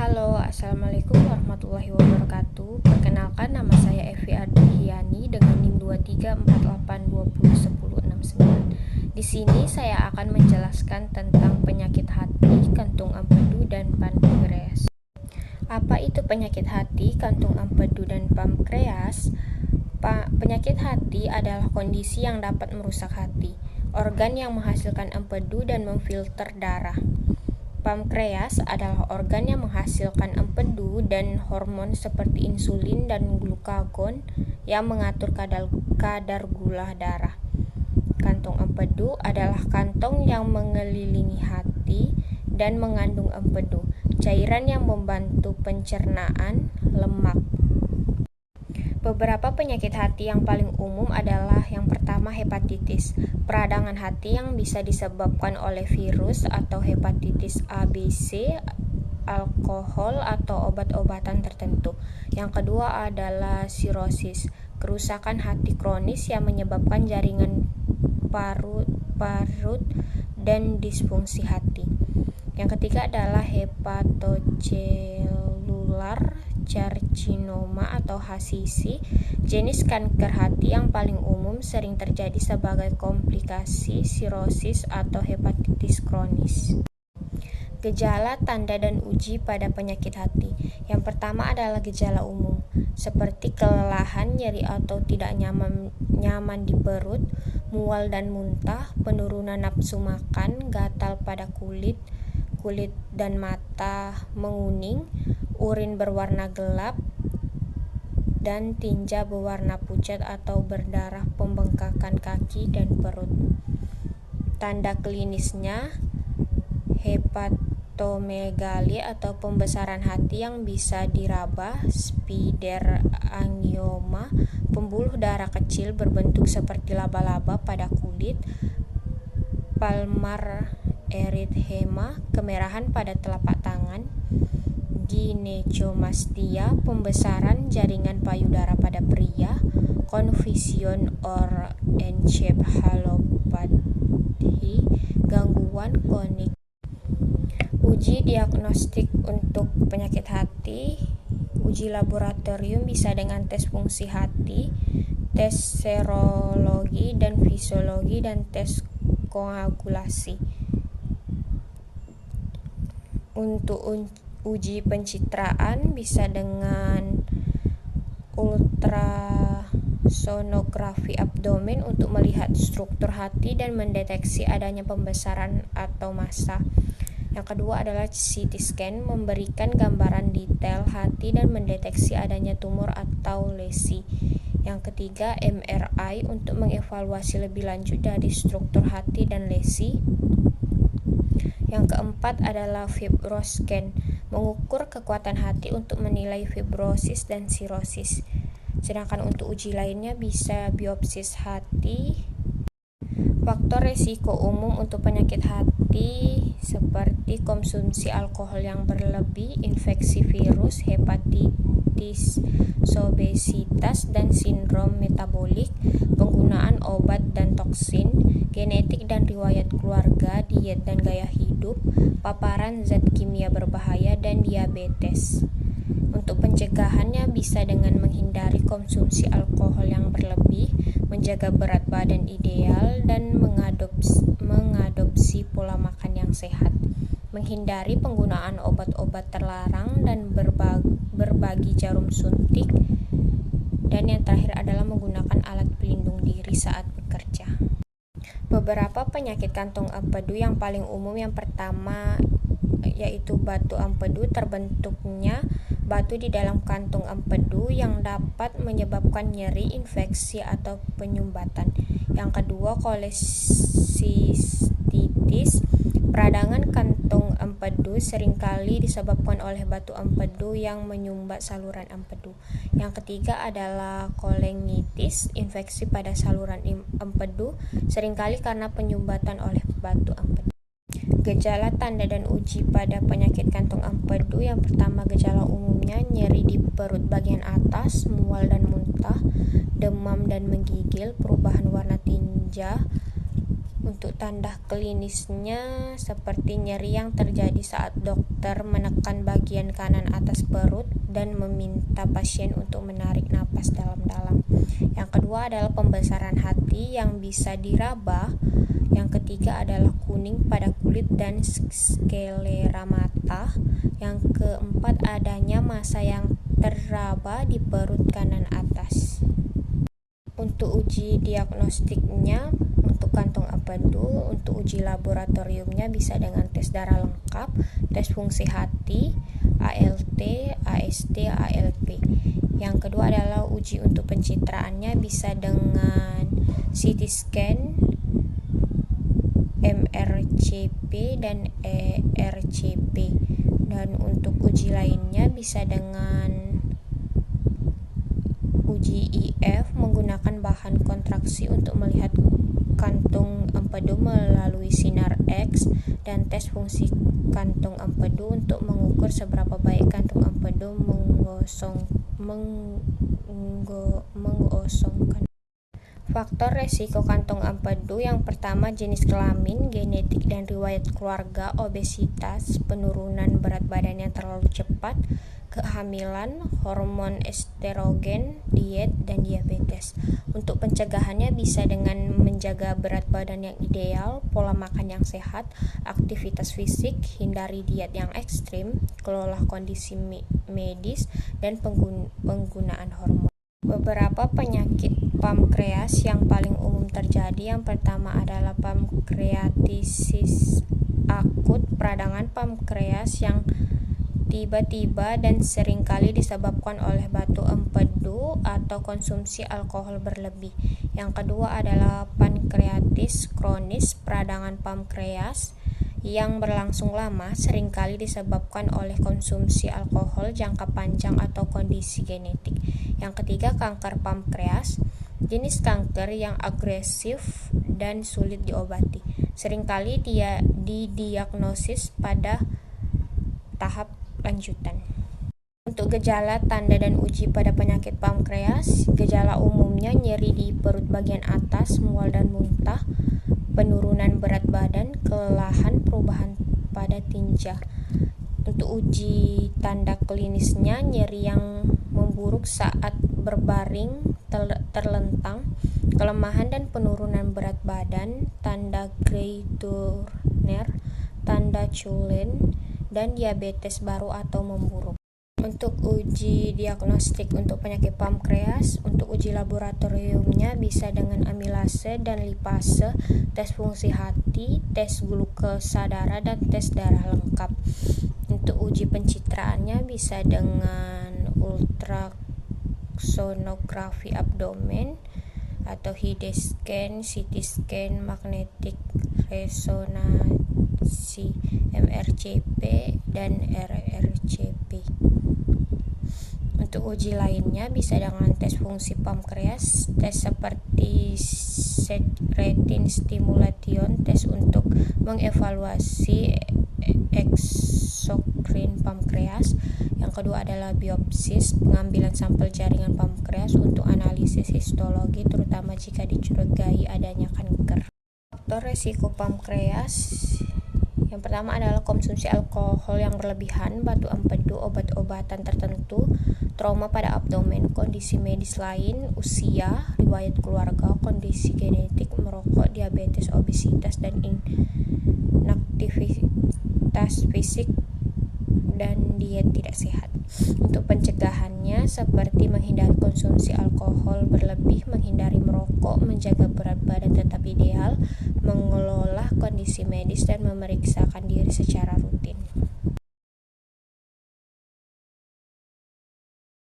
Halo, Assalamualaikum warahmatullahi wabarakatuh. Perkenalkan, nama saya Evi Adriani dengan NIM 2348201069. Di sini saya akan menjelaskan tentang penyakit hati, kantung empedu, dan pankreas. Apa itu penyakit hati, kantung empedu, dan pankreas? Penyakit hati adalah kondisi yang dapat merusak hati, organ yang menghasilkan empedu dan memfilter darah. Pankreas adalah organ yang menghasilkan empedu dan hormon seperti insulin dan glukagon yang mengatur kadar gula darah. Kantung empedu adalah kantong yang mengelilingi hati dan mengandung empedu, cairan yang membantu pencernaan lemak. Beberapa penyakit hati yang paling umum adalah yang pertama hepatitis, peradangan hati yang bisa disebabkan oleh virus atau hepatitis A, B, C, alkohol atau obat-obatan tertentu. Yang kedua adalah sirosis, kerusakan hati kronis yang menyebabkan jaringan parut dan disfungsi hati. Yang ketiga adalah hepatocellular carcinoma atau HCC, jenis kanker hati yang paling umum sering terjadi sebagai komplikasi sirosis atau hepatitis kronis. Gejala, tanda, dan uji pada penyakit hati. Yang pertama adalah gejala umum, seperti kelelahan, nyeri atau tidak nyaman di perut, mual dan muntah, penurunan nafsu makan, gatal pada kulit dan mata menguning, urin berwarna gelap, dan tinja berwarna pucat atau berdarah, pembengkakan kaki dan perut. Tanda klinisnya hepatomegali atau pembesaran hati yang bisa diraba, spider-angioma, pembuluh darah kecil berbentuk seperti laba-laba pada kulit, palmar erythema, kemerahan pada telapak tangan, ginecomastia, pembesaran jaringan payudara pada pria, confusion or encephalopathy, gangguan kognitif. Uji diagnostik untuk penyakit hati. Uji laboratorium bisa dengan tes fungsi hati, tes serologi dan fisiologi, dan tes koagulasi. Untuk uji pencitraan bisa dengan ultrasonografi abdomen untuk melihat struktur hati dan mendeteksi adanya pembesaran atau massa. Yang kedua adalah CT scan, memberikan gambaran detail hati dan mendeteksi adanya tumor atau lesi. Yang ketiga, MRI untuk mengevaluasi lebih lanjut dari struktur hati dan lesi. Yang keempat adalah fibroscan, mengukur kekuatan hati untuk menilai fibrosis dan sirosis. Sedangkan untuk uji lainnya bisa biopsis hati. Faktor risiko umum untuk penyakit hati seperti konsumsi alkohol yang berlebih, infeksi virus, hepatitis, obesitas, dan sindrom metabolik, penggunaan obat dan toksin, genetik dan riwayat keluarga, diet dan gaya hidup, paparan zat kimia berbahaya, dan diabetes. Untuk pencegahannya bisa dengan menghindari konsumsi alkohol yang berlebih, menjaga berat badan ideal, dan mengadopsi pola makan yang sehat, menghindari penggunaan obat-obat terlarang dan berbagi jarum suntik, dan yang terakhir adalah menggunakan alat pelindung diri saat bekerja. Beberapa penyakit kantung empedu yang paling umum, yang pertama yaitu batu empedu. Terbentuknya batu di dalam kantung empedu yang dapat menyebabkan nyeri, infeksi, atau penyumbatan. Yang kedua, kolesistitis. Peradangan kantung empedu seringkali disebabkan oleh batu empedu yang menyumbat saluran empedu. Yang ketiga adalah kolengitis, infeksi pada saluran empedu, seringkali karena penyumbatan oleh batu empedu. Gejala, tanda, dan uji pada penyakit kantung empedu. Yang pertama, gejala umumnya nyeri di perut bagian atas, mual dan muntah, demam dan menggigil, perubahan warna tinja. Untuk tanda klinisnya seperti nyeri yang terjadi saat dokter menekan bagian kanan atas perut dan meminta pasien untuk menarik napas dalam-dalam. Yang kedua adalah pembesaran hati yang bisa diraba. Yang ketiga adalah kuning pada kulit dan sklera mata. Yang keempat adanya massa yang teraba di perut kanan atas. Untuk uji diagnostiknya, untuk kantong empedu, untuk uji laboratoriumnya bisa dengan tes darah lengkap, tes fungsi hati, ALT, AST, ALP. Yang kedua adalah uji untuk pencitraannya bisa dengan CT scan, MRCP, dan ERCP. Dan untuk uji lainnya bisa dengan uji IF menggunakan bahan kontraksi untuk melihat kantung empedu melalui sinar X, dan tes fungsi kantung empedu untuk mengukur seberapa baik kantung empedu mengosongkan. Faktor resiko kantung empedu yang pertama jenis kelamin, genetik dan riwayat keluarga, obesitas, penurunan berat badan yang terlalu cepat, kehamilan, hormon estrogen, diet, dan diabetes. Untuk pencegahannya bisa dengan menjaga berat badan yang ideal, pola makan yang sehat, aktivitas fisik, hindari diet yang ekstrim, kelola kondisi medis, dan penggunaan hormon. Beberapa penyakit pankreas yang paling umum terjadi, yang pertama adalah pankreatitis akut, peradangan pankreas yang tiba-tiba dan seringkali disebabkan oleh batu empedu atau konsumsi alkohol berlebih. Yang kedua adalah pankreatitis kronis, peradangan pankreas yang berlangsung lama, seringkali disebabkan oleh konsumsi alkohol jangka panjang atau kondisi genetik. Yang ketiga, kanker pankreas, jenis kanker yang agresif dan sulit diobati. Seringkali dia didiagnosis pada tahap lanjutan. Untuk gejala, tanda, dan uji pada penyakit pankreas, gejala umumnya nyeri di perut bagian atas, mual dan muntah, penurunan berat badan, kelelahan, perubahan pada tinja. Untuk uji tanda klinisnya, nyeri yang memburuk saat berbaring, terlentang, kelemahan dan penurunan berat badan, tanda Grey Turner, tanda Cullen, dan diabetes baru atau memburuk. Untuk uji diagnostik untuk penyakit pankreas, untuk uji laboratoriumnya bisa dengan amilase dan lipase, tes fungsi hati, tes glukosa darah, dan tes darah lengkap. Untuk uji pencitraannya bisa dengan ultrasonografi abdomen atau HD scan, CT scan, magnetic resonansi, MRCP, dan RRCP. Untuk uji lainnya bisa dengan tes fungsi pankreas, tes seperti secretin stimulation, tes untuk mengevaluasi eksokrin pankreas. Yang kedua adalah biopsis, pengambilan sampel jaringan pankreas untuk analisis histologi, terutama jika dicurigai adanya kanker. Faktor resiko pankreas yang pertama adalah konsumsi alkohol yang berlebihan, batu empedu, obat-obatan tertentu, trauma pada abdomen, kondisi medis lain, usia, riwayat keluarga, kondisi genetik, merokok, diabetes, obesitas, dan inaktivitas fisik dan diet tidak sehat. Untuk pencegahannya seperti menghindari konsumsi alkohol berlebih, menghindari merokok, menjaga berat badan tetap ideal, mengelola kondisi medis, dan memeriksakan diri secara rutin.